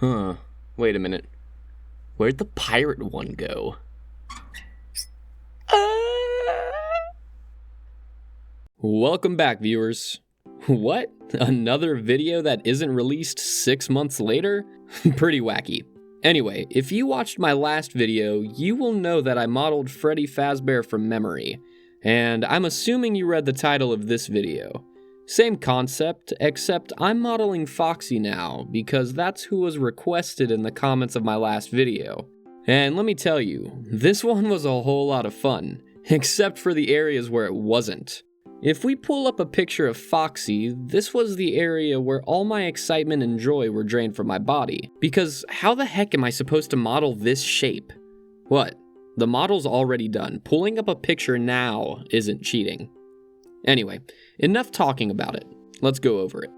Huh. Wait a minute. Where'd the pirate one go? Welcome back, viewers. What? Another video that isn't released 6 months later? Pretty wacky. Anyway, if you watched my last video, you will know that I modeled Freddy Fazbear from memory, and I'm assuming you read the title of this video. Same concept, except I'm modeling Foxy now, because that's who was requested in the comments of my last video. And let me tell you, this one was a whole lot of fun, except for the areas where it wasn't. If we pull up a picture of Foxy, this was the area where all my excitement and joy were drained from my body. Because how the heck am I supposed to model this shape? What? The model's already done. Pulling up a picture now isn't cheating. Anyway, enough talking about it. Let's go over it.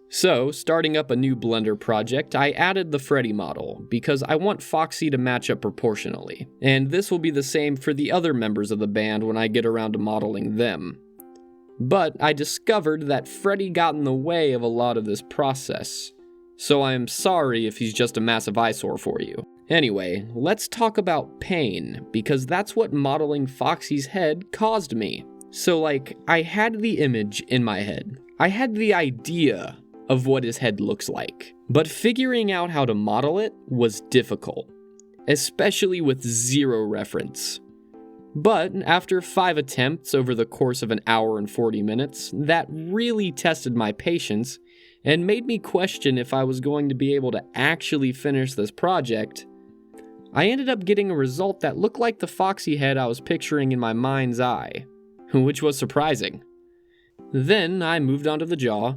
So, starting up a new Blender project, I added the Freddy model, because I want Foxy to match up proportionally. And this will be the same for the other members of the band when I get around to modeling them. But I discovered that Freddy got in the way of a lot of this process. So I am sorry if he's just a massive eyesore for you. Anyway, let's talk about pain, because that's what modeling Foxy's head caused me. So I had the image in my head. I had the idea of what his head looks like. But figuring out how to model it was difficult, especially with zero reference. But after 5 attempts over the course of an hour and 40 minutes, that really tested my patience and made me question if I was going to be able to actually finish this project. I ended up getting a result that looked like the Foxy head I was picturing in my mind's eye, which was surprising. Then I moved on to the jaw.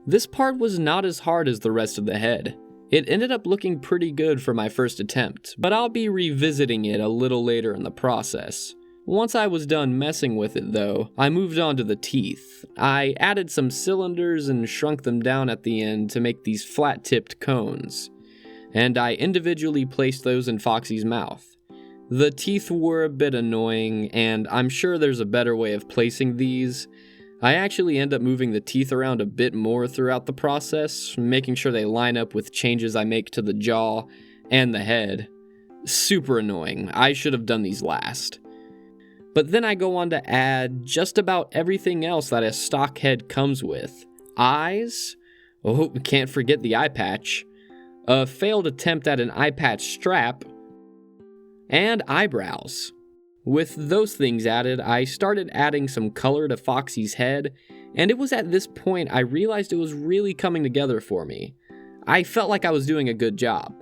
This part was not as hard as the rest of the head. It ended up looking pretty good for my first attempt, but I'll be revisiting it a little later in the process. Once I was done messing with it though, I moved on to the teeth. I added some cylinders and shrunk them down at the end to make these flat-tipped cones. And I individually placed those in Foxy's mouth. The teeth were a bit annoying, and I'm sure there's a better way of placing these. I actually end up moving the teeth around a bit more throughout the process, making sure they line up with changes I make to the jaw and the head. Super annoying. I should have done these last. But then I go on to add just about everything else that a stock head comes with. Eyes? Oh, can't forget the eye patch. A failed attempt at an eye patch strap. And eyebrows. With those things added, I started adding some color to Foxy's head, and it was at this point I realized it was really coming together for me. I felt like I was doing a good job.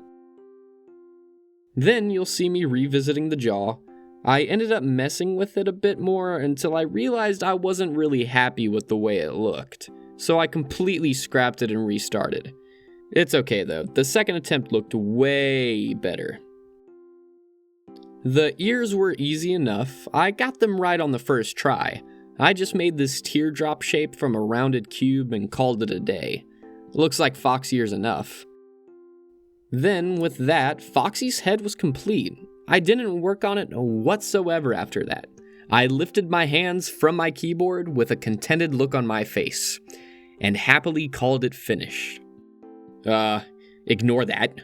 Then you'll see me revisiting the jaw. I ended up messing with it a bit more until I realized I wasn't really happy with the way it looked, so I completely scrapped it and restarted. It's okay though, the second attempt looked way better. The ears were easy enough. I got them right on the first try. I just made this teardrop shape from a rounded cube and called it a day. Looks like Foxy ears enough. Then, with that, Foxy's head was complete. I didn't work on it whatsoever after that. I lifted my hands from my keyboard with a contented look on my face, and happily called it finished. Ignore that.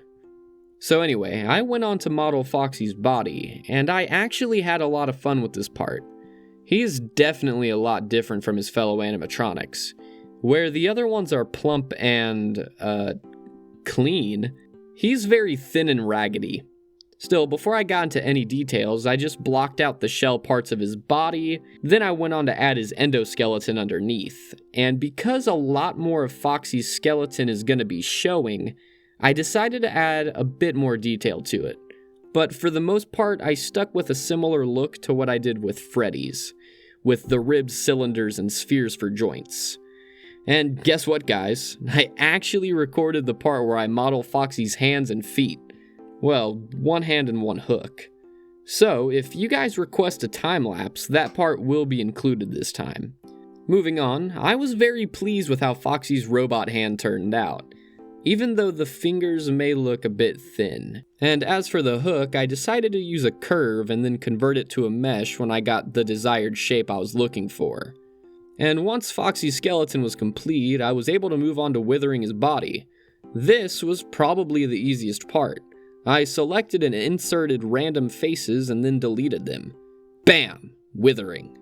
So anyway, I went on to model Foxy's body, and I actually had a lot of fun with this part. He is definitely a lot different from his fellow animatronics. Where the other ones are plump and, clean, he's very thin and raggedy. Still, before I got into any details, I just blocked out the shell parts of his body, then I went on to add his endoskeleton underneath. And because a lot more of Foxy's skeleton is gonna be showing, I decided to add a bit more detail to it, but for the most part I stuck with a similar look to what I did with Freddy's, with the ribs, cylinders, and spheres for joints. And guess what guys, I actually recorded the part where I model Foxy's hands and feet. Well, one hand and one hook. So if you guys request a time-lapse, that part will be included this time. Moving on, I was very pleased with how Foxy's robot hand turned out, even though the fingers may look a bit thin. And as for the hook, I decided to use a curve and then convert it to a mesh when I got the desired shape I was looking for. And once Foxy's skeleton was complete, I was able to move on to withering his body. This was probably the easiest part. I selected and inserted random faces and then deleted them. Bam! Withering.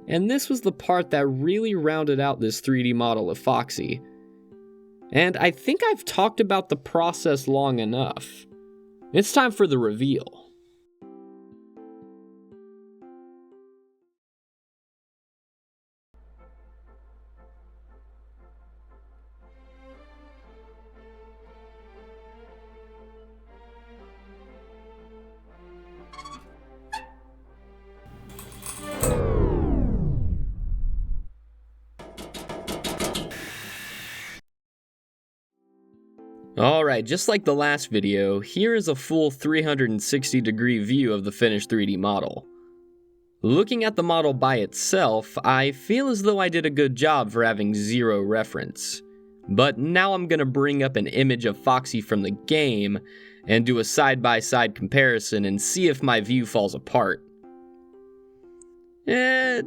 And this was the part that really rounded out this 3D model of Foxy. And I think I've talked about the process long enough. It's time for the reveal. Alright, just like the last video, here is a full 360-degree view of the finished 3D model. Looking at the model by itself, I feel as though I did a good job for having zero reference. But now I'm gonna bring up an image of Foxy from the game and do a side-by-side comparison and see if my view falls apart. I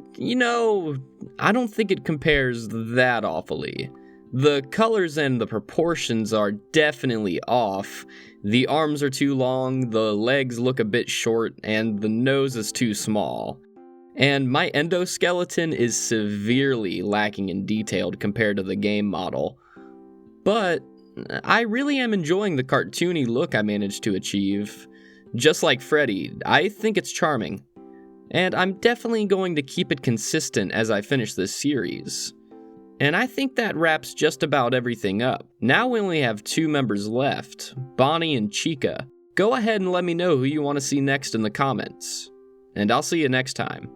don't think it compares that awfully. The colors and the proportions are definitely off. The arms are too long, the legs look a bit short, and the nose is too small. And my endoskeleton is severely lacking in detail compared to the game model. But I really am enjoying the cartoony look I managed to achieve. Just like Freddy, I think it's charming. And I'm definitely going to keep it consistent as I finish this series. And I think that wraps just about everything up. Now we only have 2 members left, Bonnie and Chica. Go ahead and let me know who you want to see next in the comments. And I'll see you next time.